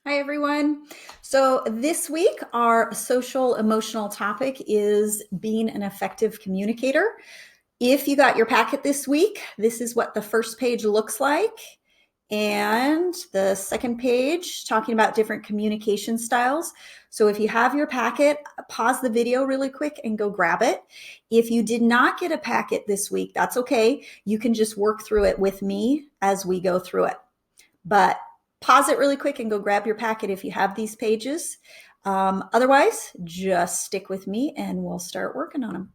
Hi, everyone. So, this week, our social emotional topic is being an effective communicator. If you got your packet this week, this is what the first page looks like. And the second page, talking about different communication styles. So, if you have your packet, pause the video really quick and go grab it. If you did not get a packet this week, that's okay. You can just work through it with me as we go through it. But pause it really quick and go grab your packet if you have these pages. Otherwise, just stick with me and we'll start working on them.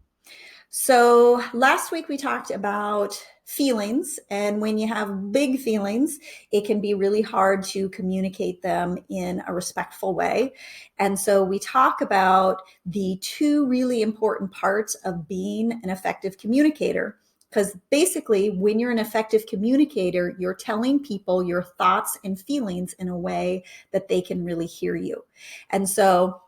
So, last week we talked about feelings, and when you have big feelings, it can be really hard to communicate them in a respectful way. And so, we talk about the two really important parts of being an effective communicator. Because basically, when you're an effective communicator, you're telling people your thoughts and feelings in a way that they can really hear you. And so,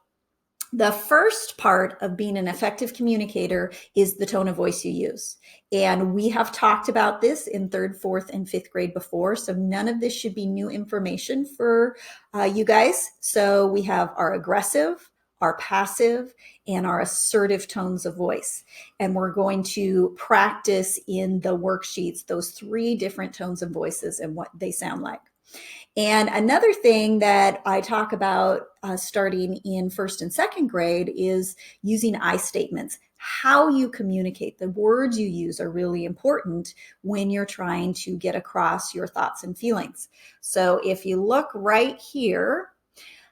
the first part of being an effective communicator is the tone of voice you use. And we have talked about this in third, fourth, and fifth grade before. So none of this should be new information for you guys. So we have our aggressive, our passive, and our assertive tones of voice. And we're going to practice in the worksheets those three different tones of voices and what they sound like. And another thing that I talk about starting in first and second grade is using I statements. How you communicate, the words you use are really important when you're trying to get across your thoughts and feelings. So if you look right here,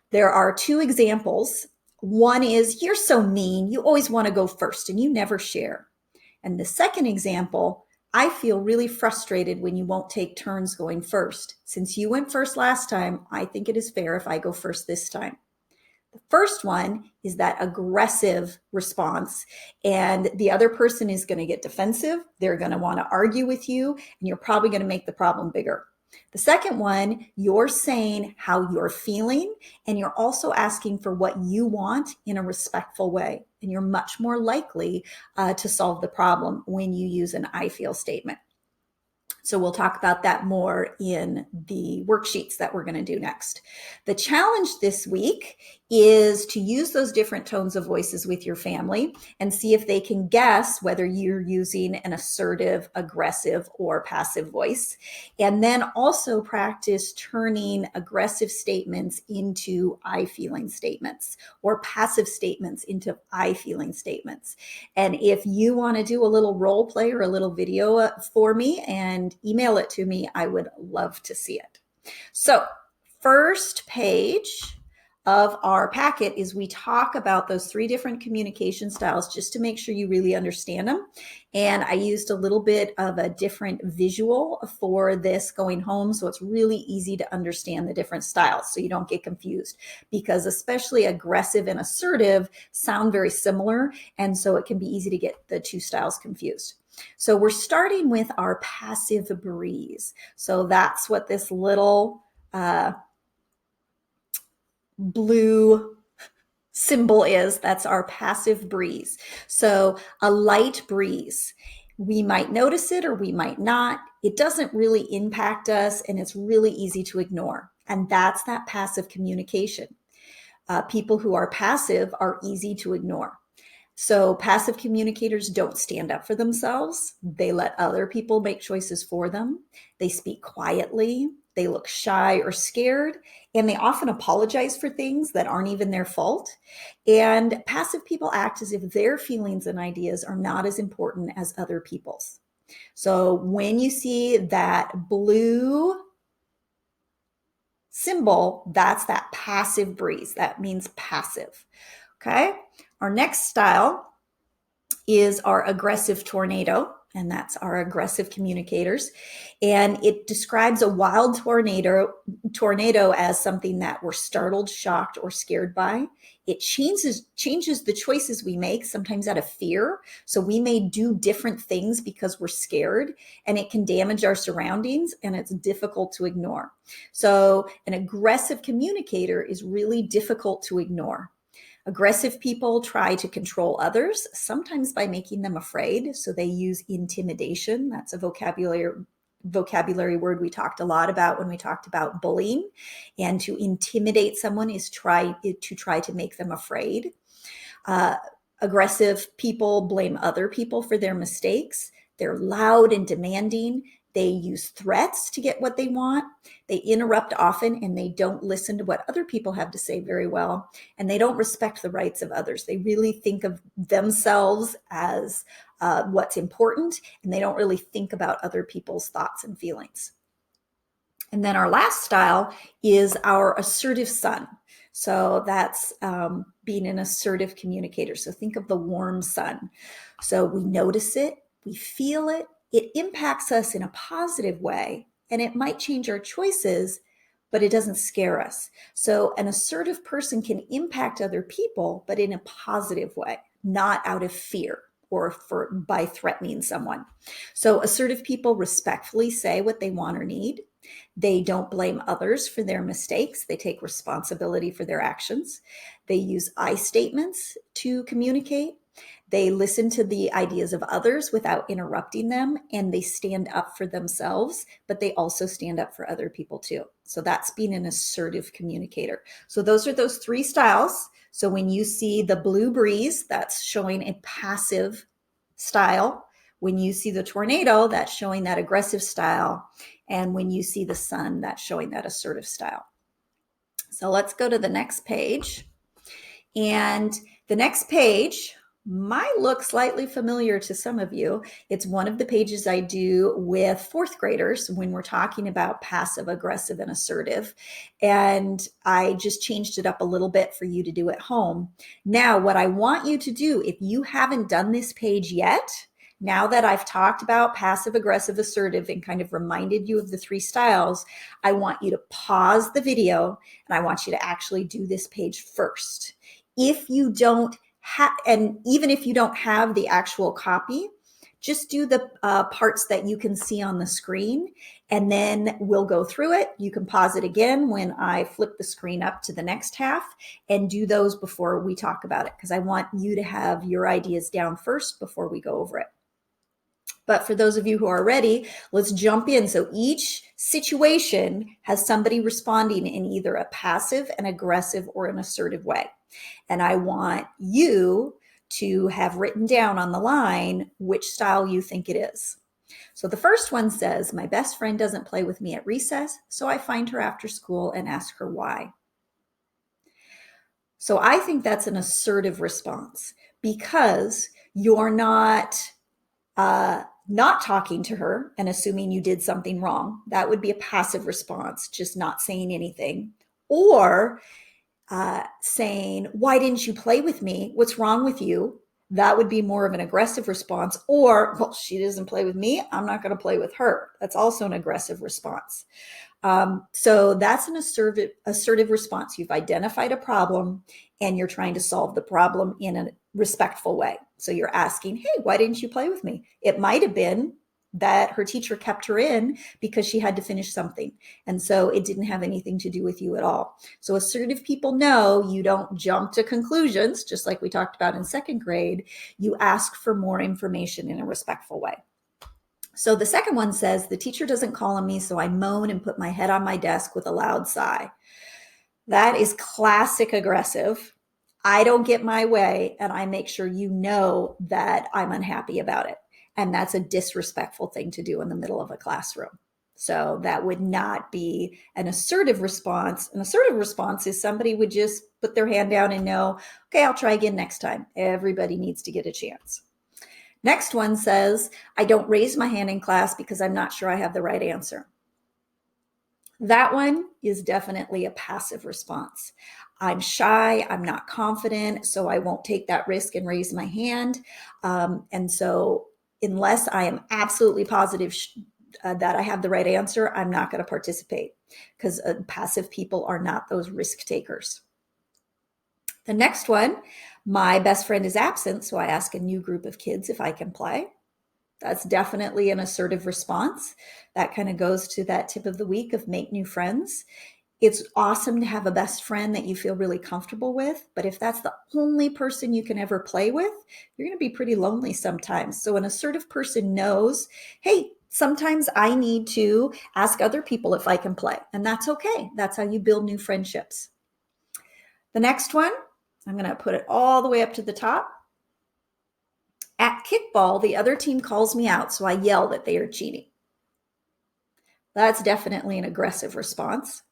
there are two examples. One is, you're so mean, you always want to go first and you never share. And the second example, I feel really frustrated when you won't take turns going first. Since you went first last time, I think it is fair if I go first this time. The first one is that aggressive response, and the other person is going to get defensive. They're going to want to argue with you, and you're probably going to make the problem bigger. The second one, you're saying how you're feeling, and you're also asking for what you want in a respectful way. And you're much more likely to solve the problem when you use an I feel statement. So we'll talk about that more in the worksheets that we're going to do next. The challenge this week is to use those different tones of voices with your family and see if they can guess whether you're using an assertive, aggressive, or passive voice. And then also practice turning aggressive statements into I feeling statements or passive statements into I feeling statements. And if you want to do a little role play or a little video for me and email it to me, I would love to see it. So, first page of our packet is we talk about those three different communication styles just to make sure you really understand them. And I used a little bit of a different visual for this going home, so it's really easy to understand the different styles so you don't get confused, because especially aggressive and assertive sound very similar, and so it can be easy to get the two styles confused. So we're starting with our passive breeze. So that's what this little blue symbol is. That's our passive breeze. So a light breeze, we might notice it or we might not. It doesn't really impact us, and it's really easy to ignore. And that's that passive communication. People who are passive are easy to ignore. So passive communicators don't stand up for themselves. They let other people make choices for them. They speak quietly. They look shy or scared, and they often apologize for things that aren't even their fault. And passive people act as if their feelings and ideas are not as important as other people's. So when you see that blue symbol, that's that passive breeze. That means passive. Okay. Our next style is our aggressive tornado, and that's our aggressive communicators. And it describes a wild tornado as something that we're startled, shocked, or scared by. It changes the choices we make, sometimes out of fear. So we may do different things because we're scared, and it can damage our surroundings, and it's difficult to ignore. So an aggressive communicator is really difficult to ignore. Aggressive people try to control others, sometimes by making them afraid. So they use intimidation. That's a vocabulary vocabulary word we talked a lot about when we talked about bullying. And to intimidate someone is to try to make them afraid. Aggressive people blame other people for their mistakes. They're loud and demanding. They use threats to get what they want. They interrupt often, and they don't listen to what other people have to say very well. And they don't respect the rights of others. They really think of themselves as what's important, and they don't really think about other people's thoughts and feelings. And then our last style is our assertive sun. So that's being an assertive communicator. So think of the warm sun. So we notice it, we feel it, it impacts us in a positive way, and it might change our choices, but it doesn't scare us. So an assertive person can impact other people, but in a positive way, not out of fear or by threatening someone. So assertive people respectfully say what they want or need. They don't blame others for their mistakes. They take responsibility for their actions. They use I statements to communicate. They listen to the ideas of others without interrupting them, and they stand up for themselves, but they also stand up for other people too. So that's being an assertive communicator. So those are those three styles. So when you see the blue breeze, that's showing a passive style. When you see the tornado, that's showing that aggressive style. And when you see the sun, that's showing that assertive style. So let's go to the next page. And the next page might look slightly familiar to some of you. It's one of the pages I do with fourth graders when we're talking about passive, aggressive, and assertive. And I just changed it up a little bit for you to do at home. Now, what I want you to do, if you haven't done this page yet, now that I've talked about passive, aggressive, assertive, and kind of reminded you of the three styles, I want you to pause the video and I want you to actually do this page first. If you don't have, and even if you don't have the actual copy, just do the parts that you can see on the screen, and then we'll go through it. You can pause it again when I flip the screen up to the next half and do those before we talk about it, because I want you to have your ideas down first before we go over it. But for those of you who are ready, let's jump in. So each situation has somebody responding in either a passive, an aggressive, or an assertive way. And I want you to have written down on the line which style you think it is. So the first one says, my best friend doesn't play with me at recess, so I find her after school and ask her why. So I think that's an assertive response, because you're not talking to her and assuming you did something wrong. That would be a passive response, just not saying anything. Or saying, why didn't you play with me? What's wrong with you? That would be more of an aggressive response. Or, well, she doesn't play with me, I'm not going to play with her. That's also an aggressive response. So that's an assertive response. You've identified a problem and you're trying to solve the problem in a respectful way. So you're asking, hey, why didn't you play with me? It might have been that her teacher kept her in because she had to finish something. And so it didn't have anything to do with you at all. So assertive people know you don't jump to conclusions, just like we talked about in second grade. You ask for more information in a respectful way. So the second one says, the teacher doesn't call on me, so I moan and put my head on my desk with a loud sigh. That is classic aggressive. I don't get my way, and I make sure you know that I'm unhappy about it. And that's a disrespectful thing to do in the middle of a classroom. So that would not be an assertive response. An assertive response is somebody would just put their hand down and know, okay, I'll try again next time. Everybody needs to get a chance. Next one says, I don't raise my hand in class because I'm not sure I have the right answer. That one is definitely a passive response. I'm shy, I'm not confident, so I won't take that risk and raise my hand. And so unless I am absolutely positive that I have the right answer, I'm not going to participate, because passive people are not those risk takers. The next one, my best friend is absent, so I ask a new group of kids if I can play. That's definitely an assertive response. That kind of goes to that tip of the week of make new friends. It's awesome to have a best friend that you feel really comfortable with, but if that's the only person you can ever play with, you're going to be pretty lonely sometimes. So an assertive person knows, hey, Sometimes I need to ask other people if I can play, and that's okay. That's how you build new friendships. The next one, I'm going to put it all the way up to the top. At kickball, the other team calls me out, so I yell that they are cheating. That's definitely an aggressive response.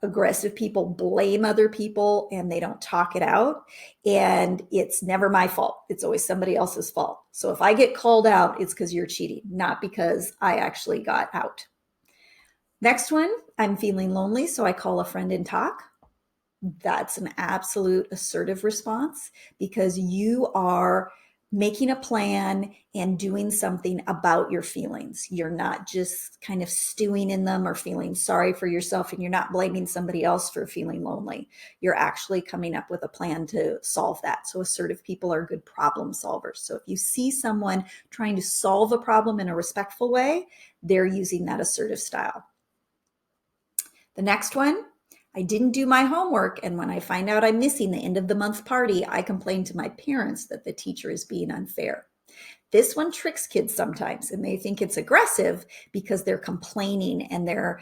Aggressive people blame other people and they don't talk it out. And it's never my fault. It's always somebody else's fault. So if I get called out, it's because you're cheating, not because I actually got out. Next one, I'm feeling lonely, so I call a friend and talk. That's an absolute assertive response because you are making a plan and doing something about your feelings. You're not just kind of stewing in them or feeling sorry for yourself, and you're not blaming somebody else for feeling lonely. You're actually coming up with a plan to solve that. So assertive people are good problem solvers. So if you see someone trying to solve a problem in a respectful way, they're using that assertive style. The next one, I didn't do my homework, and when I find out I'm missing the end of the month party, I complain to my parents that the teacher is being unfair. This one tricks kids sometimes, and they think it's aggressive because they're complaining and they're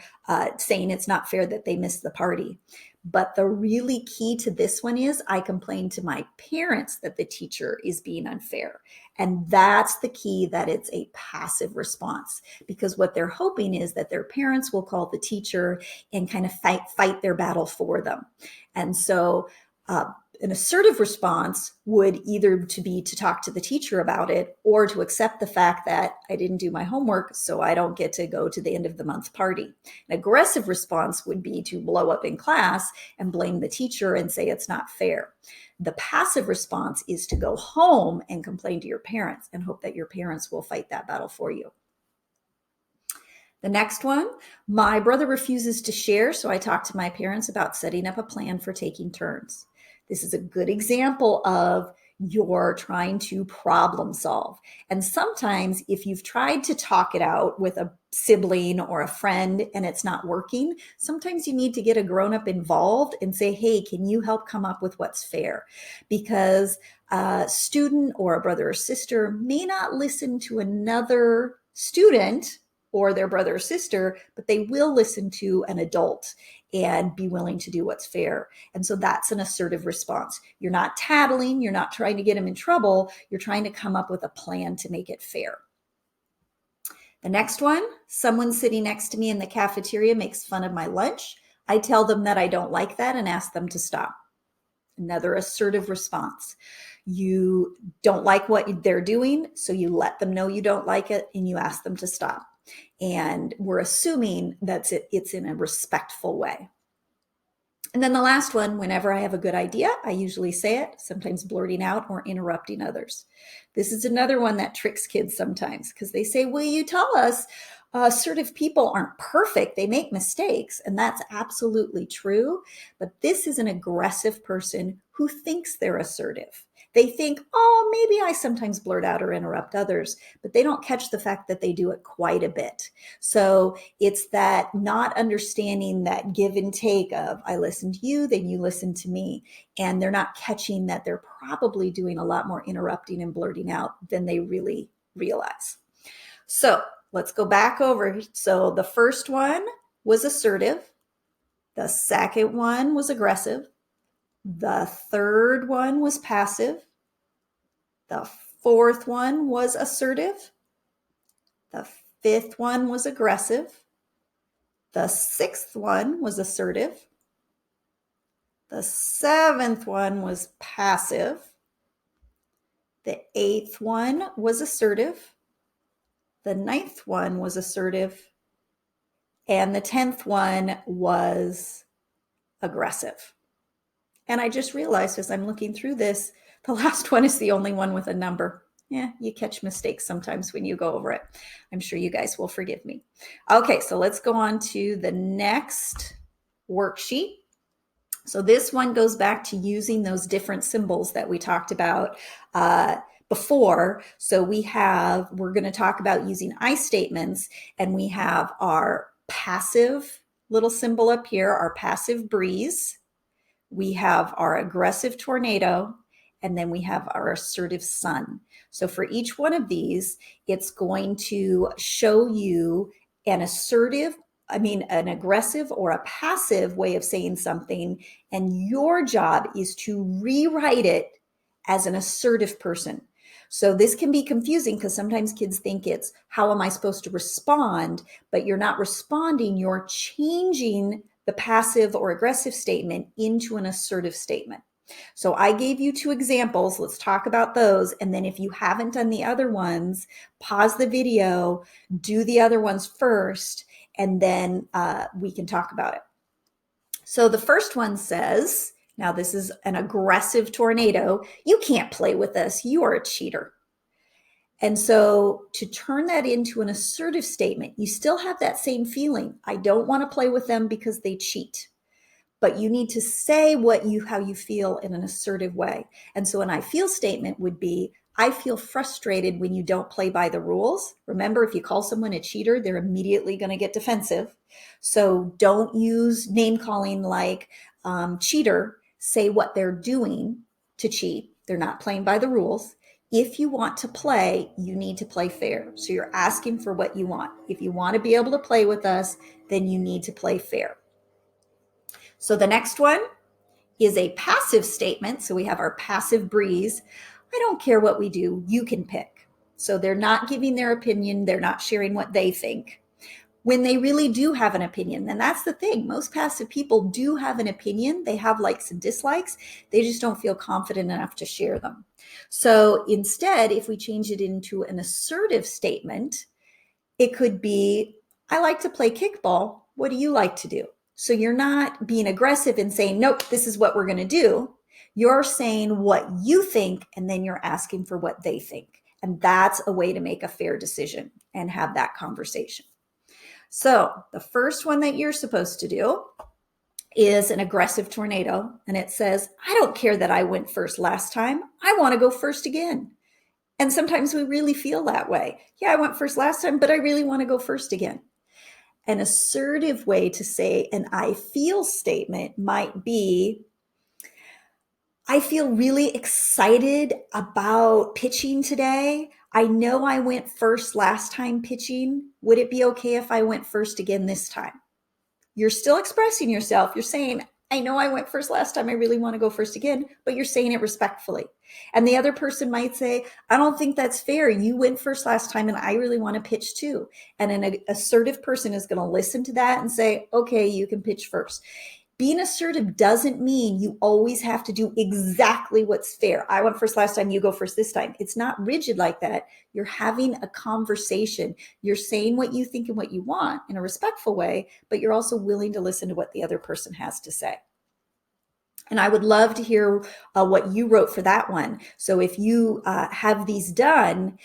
saying it's not fair that they missed the party. But the really key to this one is I complain to my parents that the teacher is being unfair. And that's the key, that it's a passive response, because what they're hoping is that their parents will call the teacher and kind of fight their battle for them. And so an assertive response would either to talk to the teacher about it or to accept the fact that I didn't do my homework, so I don't get to go to the end of the month party. An aggressive response would be to blow up in class and blame the teacher and say it's not fair. The passive response is to go home and complain to your parents and hope that your parents will fight that battle for you. The next one, my brother refuses to share, so I talk to my parents about setting up a plan for taking turns. This is a good example of you're trying to problem solve. And sometimes if you've tried to talk it out with a sibling or a friend and it's not working, sometimes you need to get a grown-up involved and say, hey, can you help come up with what's fair? Because a student or a brother or sister may not listen to another student or their brother or sister, but they will listen to an adult and be willing to do what's fair. And so that's an assertive response. You're not tattling, you're not trying to get them in trouble, you're trying to come up with a plan to make it fair. The next one, someone sitting next to me in the cafeteria makes fun of my lunch. I tell them that I don't like that and ask them to stop. Another assertive response. You don't like what they're doing, so you let them know you don't like it and you ask them to stop. And we're assuming that it's in a respectful way. And then the last one, whenever I have a good idea, I usually say it, sometimes blurting out or interrupting others. This is another one that tricks kids sometimes because they say, will you tell us? Assertive people aren't perfect. They make mistakes. And that's absolutely true. But this is an aggressive person who thinks they're assertive. They think, oh, maybe I sometimes blurt out or interrupt others, but they don't catch the fact that they do it quite a bit. So it's that not understanding that give and take of I listen to you, then you listen to me. And they're not catching that they're probably doing a lot more interrupting and blurting out than they really realize. So let's go back over. So the first one was assertive. The second one was aggressive. The third one was passive. The fourth one was assertive. The fifth one was aggressive. The sixth one was assertive. The seventh one was passive. The eighth one was assertive. The ninth one was assertive. And the 10th one was aggressive. And I just realized as I'm looking through this, the last one is the only one with a number. Yeah, you catch mistakes sometimes when you go over it. I'm sure you guys will forgive me. Okay, so let's go on to the next worksheet. So this one goes back to using those different symbols that we talked about before. So we're going to talk about using I statements, and we have our passive little symbol up here, our passive breeze. We have our aggressive tornado, and then we have our assertive son. So for each one of these, it's going to show you an an aggressive or a passive way of saying something, and your job is to rewrite it as an assertive person. So this can be confusing because sometimes kids think it's, how am I supposed to respond? But you're not responding, you're changing the passive or aggressive statement into an assertive statement. So I gave you 2 examples. Let's talk about those. And then if you haven't done the other ones, pause the video, do the other ones first, and then we can talk about it. So the first one says, now this is an aggressive tornado, "You can't play with us. You are a cheater." And so to turn that into an assertive statement, you still have that same feeling. I don't want to play with them because they cheat. But you need to say how you feel in an assertive way. And so an I feel statement would be, I feel frustrated when you don't play by the rules. Remember, if you call someone a cheater, they're immediately going to get defensive. So don't use name calling like cheater. Say what they're doing to cheat. They're not playing by the rules. If you want to play, you need to play fair. So you're asking for what you want. If you want to be able to play with us, then you need to play fair. So the next one is a passive statement. So we have our passive breeze. I don't care what we do, you can pick. So they're not giving their opinion, they're not sharing what they think. When they really do have an opinion, and that's the thing, most passive people do have an opinion. They have likes and dislikes. They just don't feel confident enough to share them. So instead, if we change it into an assertive statement, it could be, I like to play kickball. What do you like to do? So you're not being aggressive and saying, nope, this is what we're going to do. You're saying what you think, and then you're asking for what they think. And that's a way to make a fair decision and have that conversation. So the first one that you're supposed to do is an aggressive tornado. And it says, I don't care that I went first last time. I want to go first again. And sometimes we really feel that way. Yeah, I went first last time, but I really want to go first again. An assertive way to say an I feel statement might be, I feel really excited about pitching today. I know I went first last time pitching. Would it be okay if I went first again this time? You're still expressing yourself. You're saying, I know I went first last time. I really want to go first again, but you're saying it respectfully. And the other person might say, I don't think that's fair. You went first last time and I really want to pitch too. And an assertive person is going to listen to that and say, okay, you can pitch first. Being assertive doesn't mean you always have to do exactly what's fair. I went first last time, you go first this time. It's not rigid like that. You're having a conversation. You're saying what you think and what you want in a respectful way, but you're also willing to listen to what the other person has to say. And I would love to hear what you wrote for that one. So if you have these done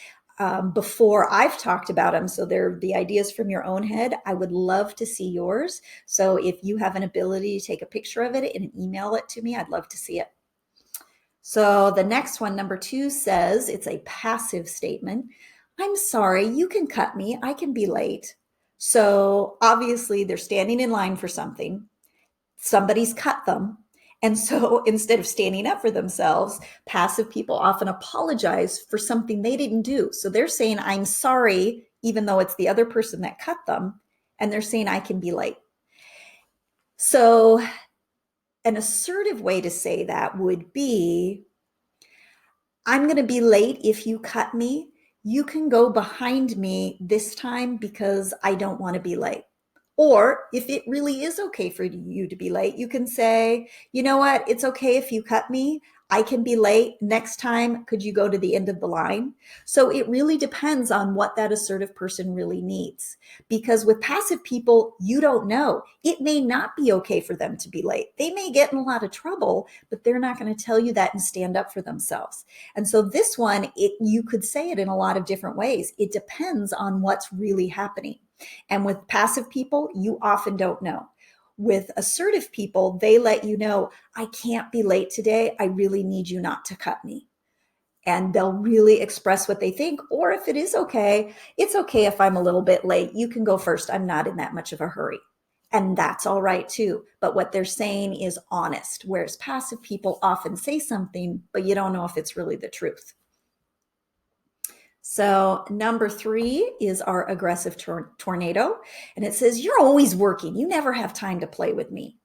before I've talked about them, so they're the ideas from your own head, I would love to see yours. So if you have an ability to take a picture of it and email it to me, I'd love to see it. So the next one, number 2, says, it's a passive statement. I'm sorry, you can cut me. I can be late. So obviously they're standing in line for something. Somebody's cut them. And so instead of standing up for themselves, passive people often apologize for something they didn't do. So they're saying, I'm sorry, even though it's the other person that cut them. And they're saying, I can be late. So an assertive way to say that would be, I'm going to be late if you cut me. You can go behind me this time because I don't want to be late. Or if it really is okay for you to be late, you can say, you know what, it's okay if you cut me. I can be late. Next time, could you go to the end of the line? So it really depends on what that assertive person really needs. Because with passive people, you don't know. It may not be okay for them to be late. They may get in a lot of trouble, but they're not going to tell you that and stand up for themselves. And so this one, you could say it in a lot of different ways. It depends on what's really happening. And with passive people, you often don't know. With assertive people, they let you know, I can't be late today. I really need you not to cut me. And they'll really express what they think. Or if it is okay, it's okay if I'm a little bit late. You can go first. I'm not in that much of a hurry. And that's all right too. But what they're saying is honest, whereas passive people often say something, but you don't know if it's really the truth. So number 3 is our aggressive tornado. And it says, you're always working. You never have time to play with me.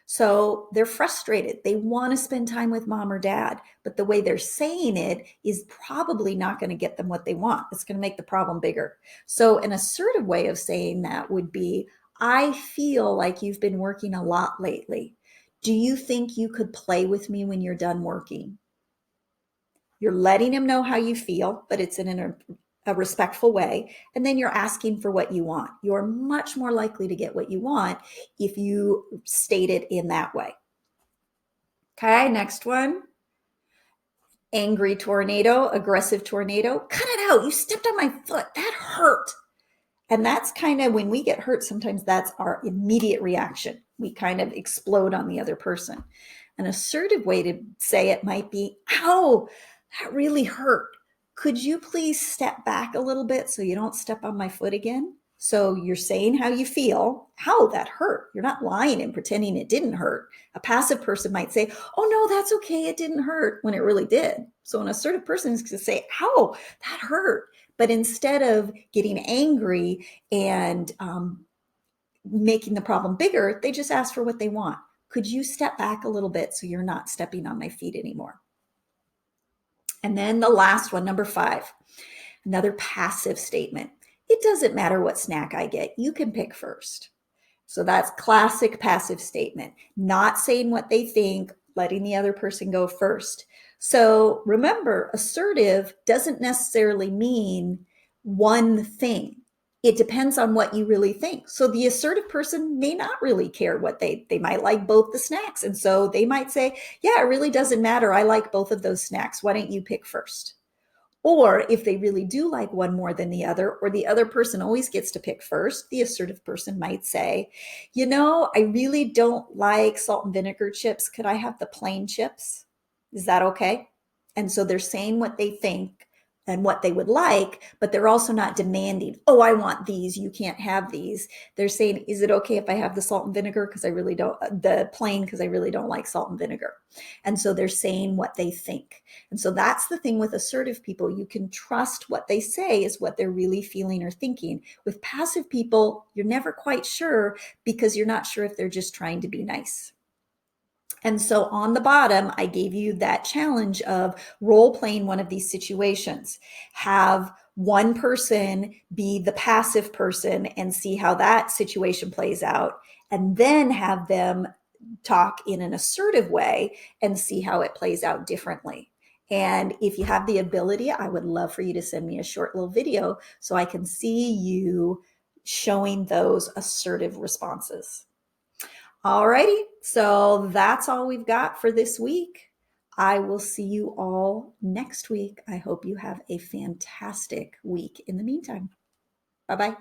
So they're frustrated. They want to spend time with mom or dad, but the way they're saying it is probably not going to get them what they want. It's going to make the problem bigger. So an assertive way of saying that would be, I feel like you've been working a lot lately. Do you think you could play with me when you're done working? You're letting him know how you feel, but it's in a respectful way. And then you're asking for what you want. You're much more likely to get what you want if you state it in that way. Okay, next one. Angry tornado, aggressive tornado. Cut it out. You stepped on my foot. That hurt. And that's kind of when we get hurt, sometimes that's our immediate reaction. We kind of explode on the other person. An assertive way to say it might be, ow, that really hurt. Could you please step back a little bit so you don't step on my foot again? So you're saying how you feel, how that hurt. You're not lying and pretending it didn't hurt. A passive person might say, oh no, that's okay, it didn't hurt, when it really did. So an assertive person is going to say, ow, that hurt. But instead of getting angry and making the problem bigger, they just ask for what they want. Could you step back a little bit so you're not stepping on my feet anymore? And then the last one, number 5, another passive statement. It doesn't matter what snack I get. You can pick first. So that's classic passive statement, not saying what they think, letting the other person go first. So remember, assertive doesn't necessarily mean one thing. It depends on what you really think. So the assertive person may not really care what they might like both the snacks. And so they might say, yeah, it really doesn't matter. I like both of those snacks. Why don't you pick first? Or if they really do like one more than the other, or the other person always gets to pick first, the assertive person might say, you know, I really don't like salt and vinegar chips. Could I have the plain chips? Is that okay? And so they're saying what they think and what they would like, but they're also not demanding, oh, I want these, you can't have these. They're saying, is it okay if I have the salt and vinegar because I really don't, the plain because I really don't like salt and vinegar. And so they're saying what they think. And so that's the thing with assertive people. You can trust what they say is what they're really feeling or thinking. With passive people, you're never quite sure because you're not sure if they're just trying to be nice. And so on the bottom, I gave you that challenge of role playing one of these situations. Have one person be the passive person and see how that situation plays out, and then have them talk in an assertive way and see how it plays out differently. And if you have the ability, I would love for you to send me a short little video so I can see you showing those assertive responses. Alrighty, so that's all we've got for this week. I will see you all next week. I hope you have a fantastic week in the meantime. Bye-bye.